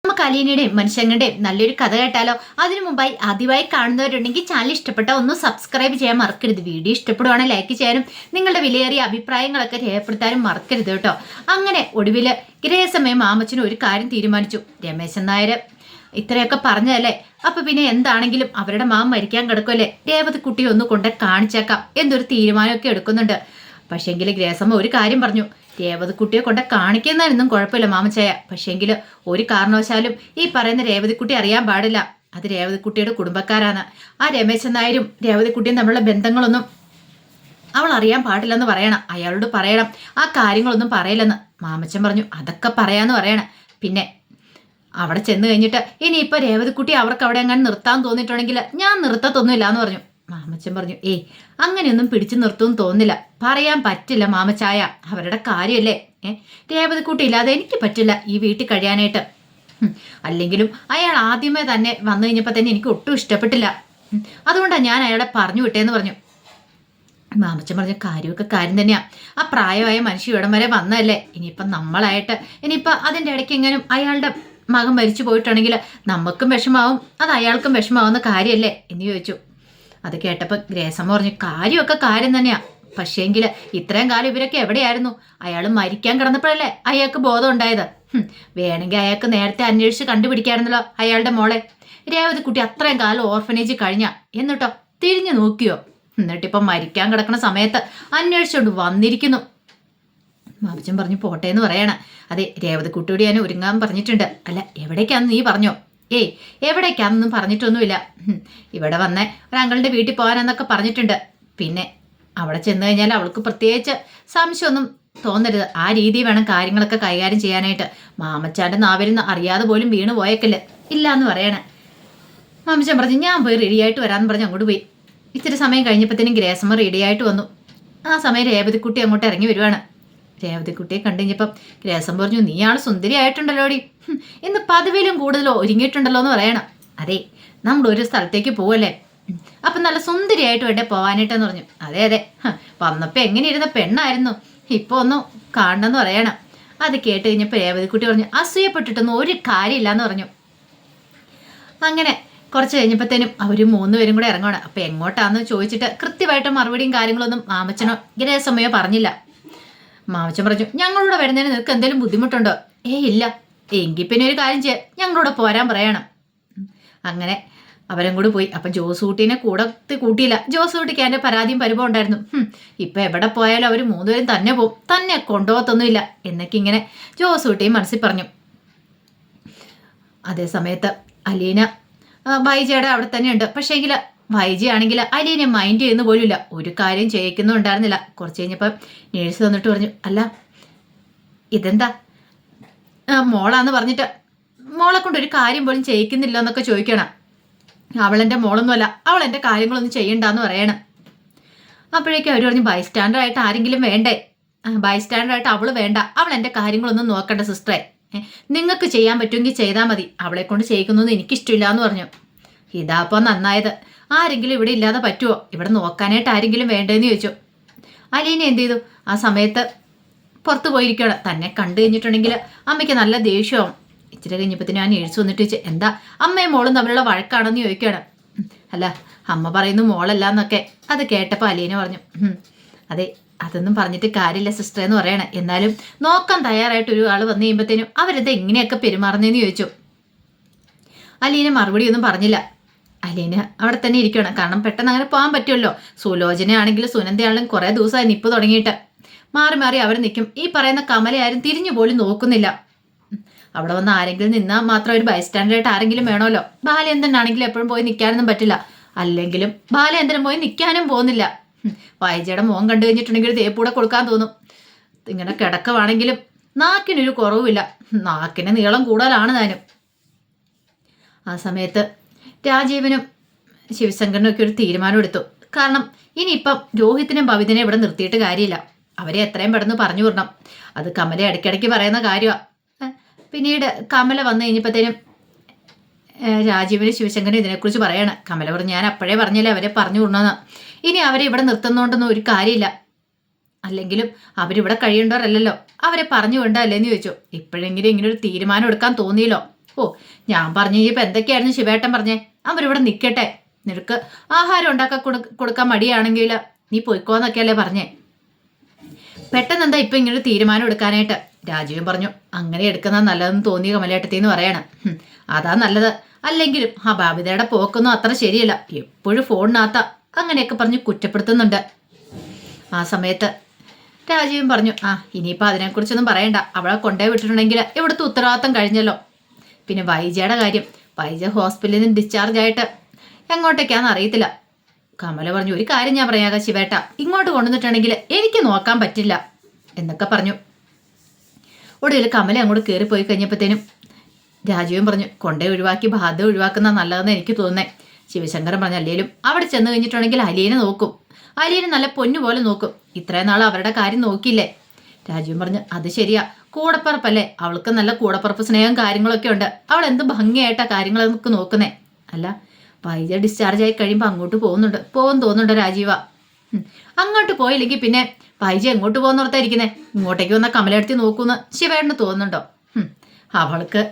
നമുക്ക് അലീനയുടെയും മനുഷ്യങ്ങളുടെയും നല്ലൊരു കഥ കേട്ടാലോ? അതിനു മുമ്പായി ആദ്യമായി കാണുന്നവരുണ്ടെങ്കിൽ ചാനൽ ഇഷ്ടപ്പെട്ട ഒന്ന് സബ്സ്ക്രൈബ് ചെയ്യാൻ മറക്കരുത്. വീഡിയോ ഇഷ്ടപ്പെടുവാണെങ്കിൽ ലൈക്ക് ചെയ്യാനും നിങ്ങളുടെ വിലയേറിയ അഭിപ്രായങ്ങളൊക്കെ രേഖപ്പെടുത്താനും മറക്കരുത് കേട്ടോ. അങ്ങനെ ഒടുവിൽ ഗ്രഹസമയം മാമച്ചനും ഒരു കാര്യം തീരുമാനിച്ചു. രമേശൻ നായർ ഇത്രയൊക്കെ പറഞ്ഞതല്ലേ, അപ്പൊ പിന്നെ എന്താണെങ്കിലും അവരുടെ മാമ മരിക്കാൻ കിടക്കുമല്ലേ, രേവതി കുട്ടിയെ ഒന്ന് കൊണ്ട് കാണിച്ചേക്കാം എന്നൊരു തീരുമാനമൊക്കെ എടുക്കുന്നുണ്ട്. പക്ഷേങ്കിൽ ഗ്രഹസമ്മ ഒരു കാര്യം പറഞ്ഞു, രേവതിക്കുട്ടിയെ കൊണ്ട് കാണിക്കുന്നതിനൊന്നും കുഴപ്പമില്ല മാമച്ചായ, പക്ഷേങ്കിൽ ഒരു കാരണവശാലും ഈ പറയുന്ന രേവതിക്കുട്ടി അറിയാൻ പാടില്ല. അത് രേവതിക്കുട്ടിയുടെ കുടുംബക്കാരാണ്. ആ രമേശൻ നായരും രേവതിക്കുട്ടിയും തമ്മിലുള്ള ബന്ധങ്ങളൊന്നും അവൾ അറിയാൻ പാടില്ലെന്ന് പറയണം. അയാളോട് പറയണം ആ കാര്യങ്ങളൊന്നും പറയില്ലെന്ന്. മാമച്ചൻ പറഞ്ഞു അതൊക്കെ പറയാന്ന് പറയണം. പിന്നെ അവിടെ ചെന്ന് കഴിഞ്ഞിട്ട് ഇനിയിപ്പോൾ രേവതിക്കുട്ടി അവർക്ക് അവിടെ എങ്ങനെ നിർത്താൻ തോന്നിയിട്ടുണ്ടെങ്കിൽ ഞാൻ നിർത്തത്തൊന്നുമില്ല എന്ന് പറഞ്ഞു. മാമച്ചൻ പറഞ്ഞു അങ്ങനെയൊന്നും പിടിച്ചു നിർത്തുമെന്ന് തോന്നില്ല, പറയാൻ പറ്റില്ല മാമച്ചായ, അവരുടെ കാര്യമല്ലേ. രേവതിക്കുട്ടി ഇല്ലാതെ എനിക്ക് പറ്റില്ല ഈ വീട്ടിൽ കഴിയാനായിട്ട്. അല്ലെങ്കിലും അയാൾ ആദ്യമേ തന്നെ വന്നു കഴിഞ്ഞപ്പോൾ തന്നെ എനിക്ക് ഒട്ടും ഇഷ്ടപ്പെട്ടില്ല, അതുകൊണ്ടാണ് ഞാൻ അയാളെ പറഞ്ഞു വിട്ടേന്ന് പറഞ്ഞു. മാമച്ചൻ പറഞ്ഞ കാര്യമൊക്കെ കാര്യം തന്നെയാ. ആ പ്രായമായ മനുഷ്യ ഇവിടം വരെ വന്നതല്ലേ, ഇനിയിപ്പം നമ്മളായിട്ട് ഇനിയിപ്പം അതിൻ്റെ ഇടയ്ക്ക് എങ്ങനെയും അയാളുടെ മകൻ മരിച്ചു പോയിട്ടുണ്ടെങ്കിൽ നമുക്കും വിഷമാവും, അത് അയാൾക്കും വിഷമാവുന്ന കാര്യമല്ലേ എന്ന് ചോദിച്ചു. അത് കേട്ടപ്പോൾ ഗ്രേസമ്മ പറഞ്ഞു കാര്യമൊക്കെ കാര്യം തന്നെയാ, പക്ഷേങ്കിൽ ഇത്രയും കാലം ഇവരൊക്കെ എവിടെയായിരുന്നു? അയാൾ മരിക്കാൻ കിടന്നപ്പോഴല്ലേ അയാൾക്ക് ബോധം ഉണ്ടായത്. വേണമെങ്കിൽ അയാൾക്ക് നേരത്തെ അന്വേഷിച്ച് കണ്ടുപിടിക്കായിരുന്നല്ലോ അയാളുടെ മോളെ. രേവതിക്കുട്ടി അത്രയും കാലം ഓർഫനേജ് കഴിഞ്ഞ എന്നിട്ടോ തിരിഞ്ഞു നോക്കിയോ? എന്നിട്ടിപ്പം മരിക്കാൻ കിടക്കുന്ന സമയത്ത് അന്വേഷിച്ചുകൊണ്ട് വന്നിരിക്കുന്നു. മാമച്ചൻ പറഞ്ഞു പോട്ടെ എന്ന് പറയണ. അതെ, രേവതിക്കുട്ടിയോട് ഞാൻ ഒരുങ്ങാൻ പറഞ്ഞിട്ടുണ്ട്. അല്ല എവിടേക്കാന്ന് നീ പറഞ്ഞോ? എവിടേക്കാന്നൊന്നും പറഞ്ഞിട്ടൊന്നുമില്ല. ഇവിടെ വന്നേ ഒരങ്ങളുടെ വീട്ടിൽ പോകാനെന്നൊക്കെ പറഞ്ഞിട്ടുണ്ട്. പിന്നെ അവിടെ ചെന്ന് കഴിഞ്ഞാൽ അവൾക്ക് പ്രത്യേകിച്ച് സംശയമൊന്നും തോന്നരുത്, ആ രീതി വേണം കാര്യങ്ങളൊക്കെ കൈകാര്യം ചെയ്യാനായിട്ട്. മാമച്ചാൻ്റെ നാവിൽ നിന്ന് അറിയാതെ പോലും വീണ് പോയേക്കല്ലേ ഇല്ല എന്ന് പറയണേ. മാമച്ചൻ പറഞ്ഞു ഞാൻ പോയി റെഡിയായിട്ട് വരാമെന്ന് പറഞ്ഞ് അങ്ങോട്ട് പോയി. ഇത്തിരി സമയം കഴിഞ്ഞപ്പോഴത്തേനും ഗ്രേസമ്മ റെഡിയായിട്ട് വന്നു. ആ സമയം രേവതിക്കുട്ടി അങ്ങോട്ട് ഇറങ്ങി വരുവാണ്. രേവതിക്കുട്ടിയെ കണ്ടു കഴിഞ്ഞപ്പം ഗ്രേസം പറഞ്ഞു നീ ആൾ സുന്ദരിയായിട്ടുണ്ടല്ലോടി, ഇന്ന് പതിവിലും കൂടുതലോ ഒരുങ്ങിയിട്ടുണ്ടല്ലോ എന്ന് പറയണം. അതെ, നമ്മൾ ഒരു സ്ഥലത്തേക്ക് പോവല്ലേ, അപ്പം നല്ല സുന്ദരിയായിട്ട് വേണ്ടേ പോവാനായിട്ടെന്ന് പറഞ്ഞു. അതെ അതെ, വന്നപ്പോൾ എങ്ങനെ ഇരുന്ന പെണ്ണായിരുന്നു, ഇപ്പോൾ ഒന്ന് കാണണമെന്ന് പറയണം. അത് കേട്ട് കഴിഞ്ഞപ്പോൾ രേവതിക്കുട്ടി പറഞ്ഞു അസൂയപ്പെട്ടിട്ടൊന്നും ഒരു കാര്യമില്ലാന്ന് പറഞ്ഞു. അങ്ങനെ കുറച്ച് കഴിഞ്ഞപ്പോഴത്തേനും അവർ മൂന്നുപേരും കൂടെ ഇറങ്ങണം. അപ്പം എങ്ങോട്ടാന്ന് ചോദിച്ചിട്ട് കൃത്യമായിട്ട് മറുപടിയും കാര്യങ്ങളൊന്നും മാമച്ചനോ ഗ്രഹസമയോ പറഞ്ഞില്ല. മാമച്ചൻ പറഞ്ഞു ഞങ്ങളൂടെ വരുന്നതിന് നിനക്ക് എന്തെങ്കിലും ബുദ്ധിമുട്ടുണ്ടോ? ഇല്ല. എങ്കിൽ പിന്നെ ഒരു കാര്യം ചെയ്യാം, ഞങ്ങളൂടെ പോരാൻ പറയണം. അങ്ങനെ അവരും കൂടി പോയി. അപ്പം ജോസൂട്ടീനെ കൂട്ടിയില്ല. ജോസൂട്ടിക്ക് എൻ്റെ പരാതിയും പരിഭവം ഉണ്ടായിരുന്നു. ഇപ്പം എവിടെ പോയാലും അവർ മൂന്നുപേരും തന്നെ പോവും, തന്നെ കൊണ്ടുപോകത്തൊന്നുമില്ല എന്നൊക്കെ ഇങ്ങനെ ജോസൂട്ടിയും മനസ്സിൽ പറഞ്ഞു. അതേ സമയത്ത് അലീന വൈജയുടെ അവിടെ തന്നെയുണ്ട്. പക്ഷേങ്കിൽ വൈജി ആണെങ്കിൽ അലീനെ മൈൻഡ് ചെയ്യുന്ന പോലുമില്ല, ഒരു കാര്യം ചെയ്യിക്കുന്നുണ്ടായിരുന്നില്ല. കുറച്ച് കഴിഞ്ഞപ്പോൾ നേഴ്സ് വന്നിട്ട് പറഞ്ഞു അല്ല ഇതെന്താ മോളാന്ന് പറഞ്ഞിട്ട് മോളെ കൊണ്ട് ഒരു കാര്യം പോലും ചെയ്യിക്കുന്നില്ല എന്നൊക്കെ ചോദിക്കണം. അവളെൻ്റെ മോളൊന്നുമല്ല, അവൾ എൻ്റെ കാര്യങ്ങളൊന്നും ചെയ്യണ്ടെന്ന് പറയണം. അപ്പോഴേക്കും അവർ പറഞ്ഞു ബൈസ്റ്റാൻഡറായിട്ട് ആരെങ്കിലും വേണ്ടേ? ബൈസ്റ്റാൻഡറായിട്ട് അവൾ വേണ്ട, അവൾ എൻ്റെ കാര്യങ്ങളൊന്നും നോക്കണ്ട സിസ്റ്ററെ, നിങ്ങൾക്ക് ചെയ്യാൻ പറ്റുമെങ്കിൽ ചെയ്താൽ മതി, അവളെ കൊണ്ട് ചെയ്യിക്കുന്നൊന്നും എനിക്കിഷ്ടമില്ല എന്ന് പറഞ്ഞു. ഇതാപ്പോൾ നന്നായത്, ആരെങ്കിലും ഇവിടെ ഇല്ലാതെ പറ്റുമോ? ഇവിടെ നോക്കാനായിട്ട് ആരെങ്കിലും വേണ്ടതെന്ന് ചോദിച്ചു. അലീന എന്ത് ചെയ്തു? ആ സമയത്ത് പുറത്ത് പോയിരിക്കണം. തന്നെ കണ്ടു കഴിഞ്ഞിട്ടുണ്ടെങ്കിൽ അമ്മയ്ക്ക് നല്ല ദേഷ്യമാവും. ഇച്ചിരി കഴിഞ്ഞപ്പോഴത്തേനും ഞാൻ നേഴ്സ് വന്നിട്ട് ചോദിച്ചു എന്താ അമ്മയും മോളും തമ്മിലുള്ള വഴക്കാണെന്ന് ചോദിക്കുകയാണ്. അല്ല അമ്മ പറയുന്നു മോളല്ല എന്നൊക്കെ. അത് കേട്ടപ്പോൾ അലീന പറഞ്ഞു അതെ അതൊന്നും പറഞ്ഞിട്ട് കാര്യമില്ല സിസ്റ്റർ എന്ന് പറയണേ, എന്നാലും നോക്കാൻ തയ്യാറായിട്ട് ഒരു ആൾ വന്നു കഴിയുമ്പോഴത്തേനും അവരെന്താ ഇങ്ങനെയൊക്കെ പെരുമാറുന്നതെന്ന് ചോദിച്ചു. അലീന മറുപടി ഒന്നും പറഞ്ഞില്ല. അലീന അവിടെ തന്നെ ഇരിക്കണം, കാരണം പെട്ടെന്ന് അങ്ങനെ പോകാൻ പറ്റുമല്ലോ. സുലോചനയാണെങ്കിലും സുനന്ദയാണെങ്കിലും കുറേ ദിവസമായി നിപ്പ് തുടങ്ങിയിട്ട് മാറി മാറി അവർ നിൽക്കും. ഈ പറയുന്ന കമല ആരും തിരിഞ്ഞു പോലും നോക്കുന്നില്ല. അവിടെ വന്ന് ആരെങ്കിലും നിന്നാൽ മാത്രം ഒരു ബൈസ്റ്റാൻഡറായിട്ട് ആരെങ്കിലും വേണമല്ലോ. ബാലചന്ദ്രനാണെങ്കിലും എപ്പോഴും പോയി നിൽക്കാനൊന്നും പറ്റില്ല, അല്ലെങ്കിലും ബാലചന്ദ്രൻ പോയി നിൽക്കാനും പോകുന്നില്ല. വൈജയുടെ മോൻ കണ്ടു കഴിഞ്ഞിട്ടുണ്ടെങ്കിൽ ഒരു തേപ്പൂടെ കൊടുക്കാൻ തോന്നും. ഇങ്ങനെ കിടക്കവാണെങ്കിലും നാക്കിനൊരു കുറവുമില്ല, നാക്കിന് നീളം കൂടുതലാണ് താനും. ആ സമയത്ത് രാജീവനും ശിവശങ്കരനും ഒക്കെ ഒരു തീരുമാനം എടുത്തു. കാരണം ഇനിയിപ്പം രോഹിത്തിനും ഭവിതനെ ഇവിടെ നിർത്തിയിട്ട് കാര്യമില്ല, അവരെ എത്രയും പെട്ടെന്ന് പറഞ്ഞു വിടണം. അത് കമല ഇടയ്ക്കിടയ്ക്ക് പറയുന്ന കാര്യമാണ്. പിന്നീട് കമല വന്നു കഴിഞ്ഞപ്പോഴത്തേനും രാജീവനും ശിവശങ്കരനും ഇതിനെക്കുറിച്ച് പറയണം. കമല പറഞ്ഞു ഞാൻ അപ്പോഴേ പറഞ്ഞല്ലേ അവരെ പറഞ്ഞു വിടണമെന്ന്, ഇനി അവരെ ഇവിടെ നിർത്തുന്നതുകൊണ്ടൊന്നും ഒരു കാര്യമില്ല, അല്ലെങ്കിലും അവരിവിടെ കഴിയേണ്ടവരല്ലല്ലോ, അവരെ പറഞ്ഞു വിടണ്ടല്ലേന്ന് ചോദിച്ചു. ഇപ്പോഴെങ്കിലും ഇങ്ങനെ ഒരു തീരുമാനം എടുക്കാൻ തോന്നിയല്ലോ ഓ ഞാൻ പറഞ്ഞു ഇപ്പം എന്തൊക്കെയായിരുന്നു ശിവേട്ടൻ പറഞ്ഞേ, അവരിവിടെ നിൽക്കട്ടെ, നിനക്ക് ആഹാരം ഉണ്ടാക്കാൻ കൊടുക്കാൻ മടിയാണെങ്കിൽ നീ പോയിക്കോന്നൊക്കെയല്ലേ പറഞ്ഞേ, പെട്ടെന്ന് എന്താ ഇപ്പം ഇങ്ങനൊരു തീരുമാനം എടുക്കാനായിട്ട്? രാജീവൻ പറഞ്ഞു അങ്ങനെ എടുക്കുന്നത് നല്ലതെന്ന് തോന്നിയ കമലേട്ടത്തി എന്ന് പറയാണ്. അതാ നല്ലത്, അല്ലെങ്കിലും ആ ബാബിതയുടെ പോക്കൊന്നും അത്ര ശരിയല്ല, എപ്പോഴും ഫോണിനകത്ത അങ്ങനെയൊക്കെ പറഞ്ഞ് കുറ്റപ്പെടുത്തുന്നുണ്ട്. ആ സമയത്ത് രാജീവൻ പറഞ്ഞു ഇനിയിപ്പോൾ അതിനെക്കുറിച്ചൊന്നും പറയണ്ട, അവളെ കൊണ്ടേ വിട്ടിട്ടുണ്ടെങ്കിൽ ഇവിടുത്തെ ഉത്തരവാദിത്തം കഴിഞ്ഞല്ലോ. പിന്നെ വൈജയുടെ കാര്യം, വൈജ ഹോസ്പിറ്റലിൽ നിന്ന് ഡിസ്ചാർജ് ആയിട്ട് എങ്ങോട്ടേക്കാന്ന് അറിയത്തില്ല. കമല പറഞ്ഞു ഒരു കാര്യം ഞാൻ പറയാം ശിവേട്ട, ഇങ്ങോട്ട് കൊണ്ടുവന്നിട്ടുണ്ടെങ്കിൽ എനിക്ക് നോക്കാൻ പറ്റില്ല എന്നൊക്കെ പറഞ്ഞു. ഒടുവിൽ കമല അങ്ങോട്ട് കയറിപ്പോയി കഴിഞ്ഞപ്പോഴത്തേനും രാജീവൻ പറഞ്ഞു കൊണ്ടേ ഒഴിവാക്കി ബാധ ഒഴിവാക്കുന്ന നല്ലതെന്ന് എനിക്ക് തോന്നുന്നേ. ശിവശങ്കരൻ പറഞ്ഞു അല്ലേലും അവിടെ ചെന്ന് കഴിഞ്ഞിട്ടുണ്ടെങ്കിൽ അലീനെ നോക്കും, അലീനെ നല്ല പൊന്നു പോലെ നോക്കും, ഇത്രയും നാൾ അവരുടെ കാര്യം നോക്കിയില്ലേ. രാജീവൻ പറഞ്ഞു അത് ശരിയാ, കൂടപ്പറപ്പല്ലേ, അവൾക്ക് നല്ല കൂടപ്പറപ്പ് സ്നേഹം കാര്യങ്ങളൊക്കെ ഉണ്ട്, അവൾ എന്ത് ഭംഗിയായിട്ടാ കാര്യങ്ങളൊക്കെ നോക്കുന്നേ. അല്ല വൈജ ഡിസ്ചാർജ് ആയി കഴിയുമ്പോൾ അങ്ങോട്ട് പോകുമെന്ന് തോന്നുന്നുണ്ടോ രാജീവ? അങ്ങോട്ട് പോയില്ലെങ്കിൽ പിന്നെ വൈജ എങ്ങോട്ട് പോകുന്നോർത്തായിരിക്കുന്നേ, ഇങ്ങോട്ടേക്ക് വന്ന കമലെടുത്തി നോക്കൂന്ന് ശിവേട്ടന് തോന്നുന്നുണ്ടോ? അവൾക്ക്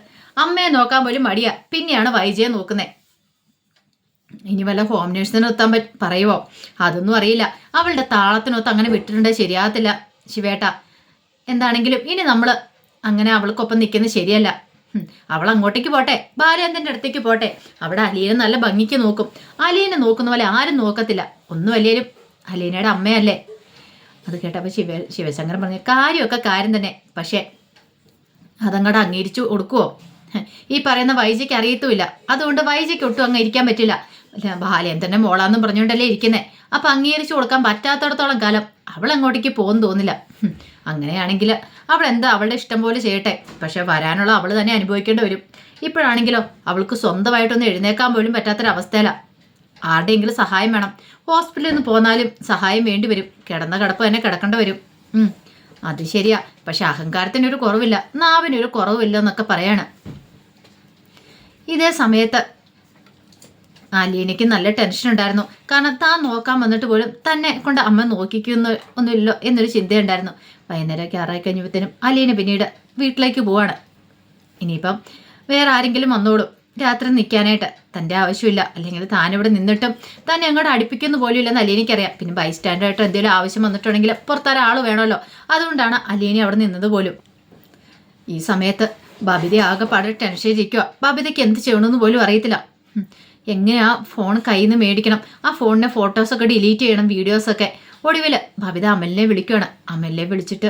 അമ്മയെ നോക്കാൻ പോലും മടിയാ, പിന്നെയാണ് വൈജയെ നോക്കുന്നേ. ഇനി വല്ല ഹോം നേഴ്സിനെ നിർത്താൻ പറയുവോ അതൊന്നും അറിയില്ല, അവളുടെ താളത്തിനൊത്ത് അങ്ങനെ വിട്ടിട്ടുണ്ടെങ്കിൽ ശരിയാകത്തില്ല ശിവേട്ട. എന്താണെങ്കിലും ഇനി നമ്മൾ അങ്ങനെ അവൾക്കൊപ്പം നിൽക്കുന്നത് ശരിയല്ല. അവൾ അങ്ങോട്ടേക്ക് പോട്ടെ, ബാലേന്ദ്രൻ്റെ അടുത്തേക്ക് പോട്ടെ, അവിടെ അലീനെ നല്ല ഭംഗിക്ക് നോക്കും, അലീനെ നോക്കുന്ന പോലെ ആരും നോക്കത്തില്ല, ഒന്നും അല്ലേലും അലീനയുടെ അമ്മയല്ലേ. അത് കേട്ടപ്പോൾ ശിവശങ്കരൻ പറഞ്ഞു കാര്യമൊക്കെ കാര്യം തന്നെ, പക്ഷേ അതങ്ങോട്ട് അംഗീകരിച്ചു കൊടുക്കുവോ? ഈ പറയുന്ന വൈജയ്ക്ക് അറിയത്തുമില്ല, അതുകൊണ്ട് വൈജയ്ക്ക് ഒട്ടും അങ്ങ് ഇരിക്കാൻ പറ്റില്ല. ബാലേന്ദ്രൻ്റെ മോളാന്നും പറഞ്ഞുകൊണ്ടല്ലേ ഇരിക്കുന്നേ, അപ്പം അംഗീകരിച്ചു കൊടുക്കാൻ പറ്റാത്തടത്തോളം കാലം അവൾ അങ്ങോട്ടേക്ക് പോകുമെന്ന് തോന്നില്ല. അങ്ങനെയാണെങ്കിൽ അവൾ എന്താ അവളുടെ ഇഷ്ടം പോലെ ചെയ്യട്ടെ, പക്ഷെ വരാനുള്ള അവൾ തന്നെ അനുഭവിക്കേണ്ടി വരും. ഇപ്പോഴാണെങ്കിലോ അവൾക്ക് സ്വന്തമായിട്ടൊന്നും എഴുന്നേക്കാൻ പോലും പറ്റാത്തൊരവസ്ഥയില, ആരുടെയെങ്കിലും സഹായം വേണം. ഹോസ്പിറ്റലിൽ നിന്ന് പോന്നാലും സഹായം വേണ്ടി വരും, കിടന്ന കിടപ്പ് തന്നെ കിടക്കേണ്ടി വരും. അത് ശരിയാ, പക്ഷെ അഹങ്കാരത്തിനൊരു കുറവില്ല, നാവിനൊരു കുറവില്ല എന്നൊക്കെ പറയാണ്. ഇതേ സമയത്ത് അലീനയ്ക്ക് നല്ല ടെൻഷൻ ഉണ്ടായിരുന്നു, കാരണം താൻ നോക്കാൻ വന്നിട്ട് പോലും തന്നെ കൊണ്ട് അമ്മ നോക്കിക്കുന്ന ഒന്നുമില്ലോ എന്നൊരു ചിന്തയുണ്ടായിരുന്നു. വൈകുന്നേരമൊക്കെ ആറായി കഴിഞ്ഞപ്പോഴത്തേനും അലീന പിന്നീട് വീട്ടിലേക്ക് പോവാണ്. ഇനിയിപ്പം വേറെ ആരെങ്കിലും വന്നോളും രാത്രി നിൽക്കാനായിട്ട്, തൻ്റെ ആവശ്യമില്ല, അല്ലെങ്കിൽ താനിവിടെ നിന്നിട്ടും തന്നെ അങ്ങോട്ട് അടുപ്പിക്കുന്ന പോലും ഇല്ലെന്ന് അലീനയ്ക്കറിയാം. പിന്നെ ബൈസ്റ്റാൻഡായിട്ട് എന്തെങ്കിലും ആവശ്യം വന്നിട്ടുണ്ടെങ്കിൽ പുറത്തൊരാൾ വേണമല്ലോ, അതുകൊണ്ടാണ് അലീന അവിടെ നിന്നത് പോലും. ഈ സമയത്ത് ബബിത ആകെപ്പാടെ ടെൻഷൻ ഇരിക്കുക, ബബിതയ്ക്ക് എന്ത് ചെയ്യണമെന്ന് പോലും അറിയത്തില്ല. എങ്ങനെയാ ഫോൺ കയ്യിൽ നിന്ന് മേടിക്കണം, ആ ഫോണിനെ ഫോട്ടോസൊക്കെ ഡിലീറ്റ് ചെയ്യണം, വീഡിയോസൊക്കെ. ഒടുവിൽ ബബിത അമലിനെ വിളിക്കുകയാണ്. അമലിനെ വിളിച്ചിട്ട്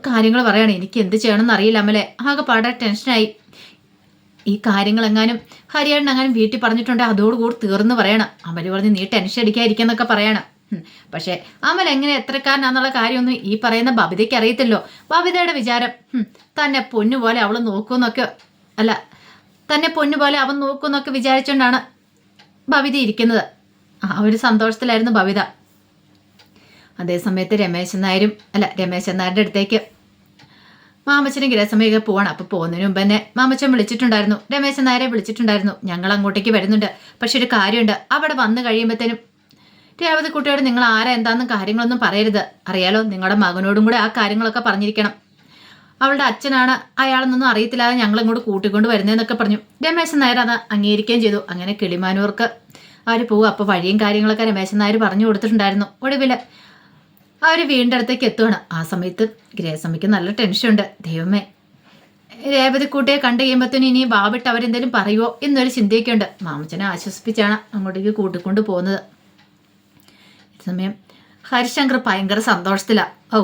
കാര്യങ്ങൾ പറയാണ്, എനിക്ക് എന്ത് ചെയ്യണമെന്ന് അറിയില്ല അമലെ, ആകെപ്പാടെ ടെൻഷനായി. ഈ കാര്യങ്ങളെങ്ങാനും ഹരിയാണെങ്ങാനും വീട്ടിൽ പറഞ്ഞിട്ടുണ്ടെങ്കിൽ അതോടുകൂടി തീർന്ന് പറയണം. അമല് പറഞ്ഞ് നീ ടെൻഷൻ അടിക്കാതിരിക്കുന്നൊക്കെ പറയണം. പക്ഷെ അമൽ എങ്ങനെ എത്രക്കാരനാന്നുള്ള കാര്യമൊന്നും ഈ പറയുന്ന ബബിതയ്ക്ക് അറിയത്തില്ലോ. ബബിതയുടെ വിചാരം തന്നെ പൊന്നുപോലെ അവൾ നോക്കുമെന്നൊക്കെ, അല്ല തന്നെ പൊന്നുപോലെ അവൻ നോക്കുമെന്നൊക്കെ വിചാരിച്ചുകൊണ്ടാണ് ബബിത ഇരിക്കുന്നത്. ആ ഒരു സന്തോഷത്തിലായിരുന്നു ബബിത. അതേസമയത്ത് രമേശൻ നായരുടെ അടുത്തേക്ക് മാമച്ചനും ഗ്രഹസമയൊക്കെ പോവാണ്. അപ്പോൾ പോകുന്നതിന് മുമ്പ് തന്നെ മാമച്ചൻ വിളിച്ചിട്ടുണ്ടായിരുന്നു, രമേശൻ നായരെ വിളിച്ചിട്ടുണ്ടായിരുന്നു, ഞങ്ങൾ അങ്ങോട്ടേക്ക് വരുന്നുണ്ട്, പക്ഷെ ഒരു കാര്യമുണ്ട്, അവിടെ വന്നു കഴിയുമ്പോഴത്തേനും രേവതി കുട്ടിയോട് നിങ്ങൾ ആരാ എന്താണെന്നും കാര്യങ്ങളൊന്നും പറയരുത്, അറിയാലോ, നിങ്ങളുടെ മകനോടും കൂടെ ആ കാര്യങ്ങളൊക്കെ പറഞ്ഞിരിക്കണം, അവളുടെ അച്ഛനാണ് അയാളെന്നൊന്നും അറിയത്തില്ലാതെ ഞങ്ങൾ ഇങ്ങോട്ട് കൂട്ടിക്കൊണ്ട് വരുന്നതെന്നൊക്കെ പറഞ്ഞു. രമേശൻ നായർ അത് അംഗീകരിക്കുകയും ചെയ്തു. അങ്ങനെ കിളിമാനൂർക്ക് അവർ പോകും. അപ്പോൾ വഴിയും കാര്യങ്ങളൊക്കെ രമേശൻ നായർ പറഞ്ഞു കൊടുത്തിട്ടുണ്ടായിരുന്നു. ഒടുവിൽ അവർ വീടിൻ്റെ അടുത്തേക്ക് എത്തുകയാണ്. ആ സമയത്ത് ഗ്രഹസമയ്ക്ക് നല്ല ടെൻഷനുണ്ട്. ദൈവമേ, രേവതിക്കുട്ടിയെ കണ്ടു കഴിയുമ്പോഴത്തേനും ഇനി ബാബിട്ട് അവരെന്തെങ്കിലും പറയുമോ എന്നൊരു ചിന്തയൊക്കെ ഉണ്ട്. മാമച്ചനെ ആശ്വസിപ്പിച്ചാണ് അങ്ങോട്ടേക്ക് കൂട്ടിക്കൊണ്ട് പോകുന്നത്. ഈ സമയം ഹരിശങ്കർ ഭയങ്കര സന്തോഷത്തിലാണ്.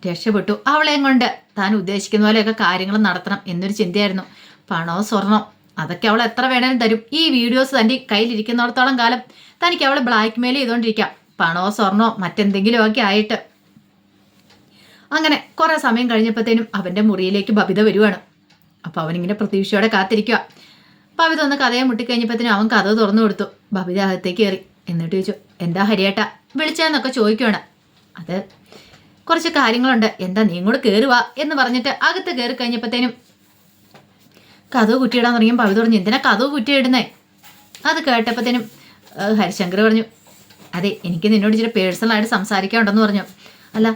രക്ഷപ്പെട്ടു, അവളെയും കൊണ്ട് താൻ ഉദ്ദേശിക്കുന്ന പോലെയൊക്കെ കാര്യങ്ങൾ നടത്തണം എന്നൊരു ചിന്തയായിരുന്നു. പണമോ സ്വർണം അതൊക്കെ അവൾ എത്ര വേണേലും തരും. ഈ വീഡിയോസ് തൻ്റെ കയ്യിലിരിക്കുന്നിടത്തോളം കാലം തനിക്ക് അവളെ ബ്ലാക്ക് മെയിൽ ചെയ്തുകൊണ്ടിരിക്കാം, പണമോ സ്വർണമോ മറ്റെന്തെങ്കിലും ഒക്കെ ആയിട്ട്. അങ്ങനെ കുറേ സമയം കഴിഞ്ഞപ്പോഴത്തേനും അവൻ്റെ മുറിയിലേക്ക് ബബിത വരുവാണ്. അപ്പോൾ അവനിങ്ങനെ പ്രതീക്ഷയോടെ കാത്തിരിക്കുക. ബബിത ഒന്ന് കഥയെ മുട്ടിക്കഴിഞ്ഞപ്പോഴത്തേനും അവൻ കഥ തുറന്നു കൊടുത്തു. ബബിത അകത്തേക്ക് കയറി. എന്നിട്ട് ചോദിച്ചു, എന്താ ഹരിയേട്ടാ വിളിച്ചതെന്നൊക്കെ ചോദിക്കുവാണ്. അത് കുറച്ച് കാര്യങ്ങളുണ്ട്, എന്താ നീ കൂടെ കയറുക എന്ന് പറഞ്ഞിട്ട് അകത്ത് കയറി കഴിഞ്ഞപ്പോഴത്തേനും കഥവ് കുറ്റിയിടാൻ തുടങ്ങിയും ബബിത പറഞ്ഞു, എന്തിനാ കഥവ് കുറ്റിയിടുന്നേ? അത് കേട്ടപ്പോഴത്തേനും ഹരിശങ്കർ പറഞ്ഞു, അതെ എനിക്ക് നിന്നോട് ഇച്ചിരി പേഴ്സണലായിട്ട് സംസാരിക്കാനുണ്ടെന്ന് പറഞ്ഞു. അല്ല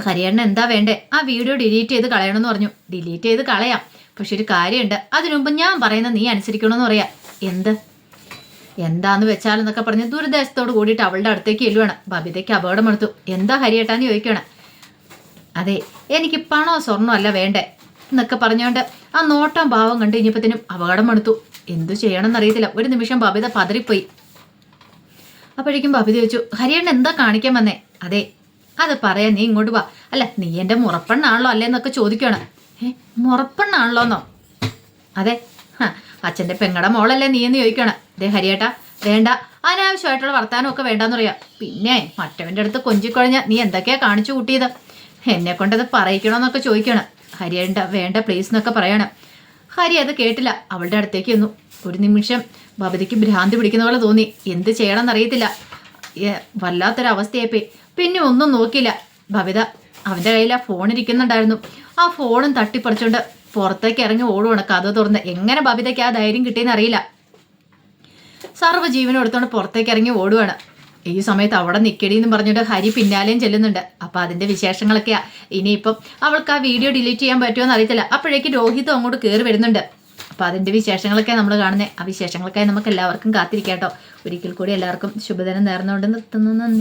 ഹരിയേട്ടന് എന്താ വേണ്ടേ? ആ വീഡിയോ ഡിലീറ്റ് ചെയ്ത് കളയണമെന്ന് പറഞ്ഞു. ഡിലീറ്റ് ചെയ്ത് കളയാം, പക്ഷെ ഒരു കാര്യമുണ്ട്, അതിനുമുമ്പ് ഞാൻ പറയുന്നത് നീ അനുസരിക്കണമെന്ന് പറയാം. എന്താന്ന് വെച്ചാലെന്നൊക്കെ പറഞ്ഞ് ദുരിതാശത്തോട് കൂടിയിട്ട് അവളുടെ അടുത്തേക്ക് ചെല്ലുവാണ്. ബബിതയ്ക്ക് അപകടമെടുത്തു. എന്താ ഹരിയേട്ടാന്ന് ചോദിക്കുകയാണ്. അതെ, എനിക്ക് പണോ സ്വർണ്ണോ അല്ല വേണ്ടേ എന്നൊക്കെ പറഞ്ഞുകൊണ്ട് ആ നോട്ടം ഭാവം കണ്ടു കഴിഞ്ഞപ്പത്തിനും അപകടമെടുത്തു. എന്തു ചെയ്യണമെന്നറിയത്തില്ല. ഒരു നിമിഷം ബബിത പതറിപ്പോയി. അപ്പോഴേക്കും ബബിത ചോദിച്ചു, ഹരിയേട്ടൻ എന്താ കാണിക്കാൻ വന്നേ? അതെ, അത് പറയാൻ നീ ഇങ്ങോട്ട് വാ. അല്ല, നീ എൻ്റെ മുറപ്പെണ്ണാണല്ലോ അല്ലേന്നൊക്കെ ചോദിക്കുകയാണ്. മുറപ്പെണ്ണാണല്ലോന്നോ? അതെ, അച്ഛൻ്റെ പെങ്ങടെ മോളല്ലേ നീ എന്ന് ചോദിക്കുകയാണ്. ദേ ഹരിയേട്ടാ, വേണ്ട, അനാവശ്യമായിട്ടുള്ള വർത്താനമൊക്കെ വേണ്ടാന്ന് പറയാം. പിന്നെ മറ്റവൻ്റെ അടുത്ത് കൊഞ്ചിക്കൊഴഞ്ഞ നീ എന്തൊക്കെയാ കാണിച്ചു കൂട്ടിയത്? എന്നെ കൊണ്ടത് പറയിക്കണമെന്നൊക്കെ ചോദിക്കുകയാണ്. ഹരിയേണ്ട വേണ്ട പ്ലീസ് എന്നൊക്കെ പറയാണ്. ഹരി അത് കേട്ടില്ല. അവളുടെ അടുത്തേക്ക് വന്നു. ഒരു നിമിഷം ബബിതയ്ക്ക് ഭ്രാന്തി പിടിക്കുന്ന പോലെ തോന്നി. എന്ത് ചെയ്യണമെന്നറിയത്തില്ല. വല്ലാത്തൊരവസ്ഥയായിപ്പോയി. പിന്നെ ഒന്നും നോക്കിയില്ല. ബബിത അവൻ്റെ കയ്യിൽ ആ ഫോൺ ഇരിക്കുന്നുണ്ടായിരുന്നു. ആ ഫോണും തട്ടിപ്പറിച്ചുകൊണ്ട് പുറത്തേക്ക് ഇറങ്ങി ഓടുവാണ്. കഥ തുറന്ന്. എങ്ങനെ ബബിതയ്ക്ക് ആ ധൈര്യം കിട്ടിയെന്ന് അറിയില്ല. സർവ്വജീവനും എടുത്തോണ്ട് പുറത്തേക്ക് ഇറങ്ങി ഓടുവാണ്. ഈ സമയത്ത് അവിടെ നിൽക്കടിയെന്ന് പറഞ്ഞിട്ട് ഹരി പിന്നാലെയും ചെല്ലുന്നുണ്ട്. അപ്പം അതിൻ്റെ വിശേഷങ്ങളൊക്കെയാ. ഇനിയിപ്പം അവൾക്ക് ആ വീഡിയോ ഡിലീറ്റ് ചെയ്യാൻ പറ്റുമോ അറിയത്തില്ല. അപ്പോഴേക്ക് രോഹിതും അങ്ങോട്ട് കയറി വരുന്നുണ്ട്. അപ്പം അതിൻ്റെ വിശേഷങ്ങളൊക്കെയാണ് നമ്മൾ കാണുന്നത്. ആ വിശേഷങ്ങൾക്കായി നമുക്ക് എല്ലാവർക്കും കാത്തിരിക്കാം കേട്ടോ. ഒരിക്കൽ കൂടി എല്ലാവർക്കും ശുഭദിനം നേർന്നുകൊണ്ട് നിർത്തുന്നു. നന്ദി.